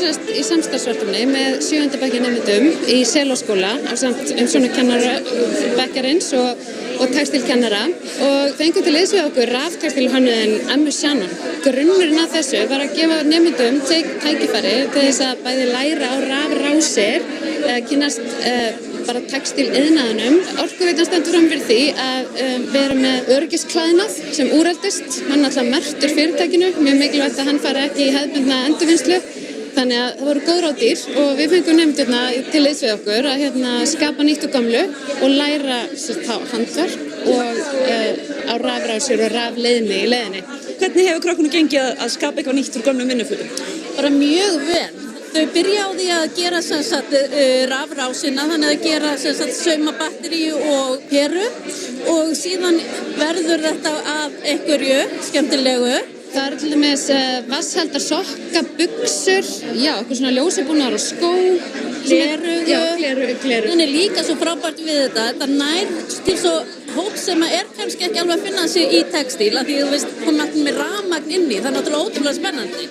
sérst í samstarfsverkefni með 7. bekk nemendum í Selásskóla ásamt umsjónarkennara bekkjarins og textílkennara og fengum til liðs við okkur raftextílhönnuðinn Emmu Shannon. Grunnurinn að þessu var að gefa nemendum tækifæri til þess að bæði læra á rafrásir, kynnast bara textíliðnaðinum. Orkuveitan stendur fram fyrir því að við erum með öryggisklæðnað sem úreldist. Hann er alltaf merktur fyrirtækinu, mjög mikilvægt að hann fari ekki í hefðbundna endurvinnslu. Þannig að það voru góð ráð dýr og við fengum nemendurna til liðs við okkur að skapa nýtt og gamlu og læra handverk og á rafrásir og rafleiðni í leiðinni. Hvernig hefur krökkunum gengið að skapa eitthvað nýtt úr gömlum vinnufötum? Bara mjög vel. Þau byrja á því að gera rafrásina, þannig að gera sauma batteri og peru og síðan verður þetta að einhverju skemmtilegu. Það eru til dæmis vatnsheldar sokka, buxur, okkur svona ljósabúnaðar og skó. Glerugu. Glerugu. Þannig líka svo frábært við þetta nær til svo hóp sem er kannski ekki alveg að finna sig í textíl, af því þú veist, hún er með rafmagn inni, það er náttúrulega ótrúlega spennandi.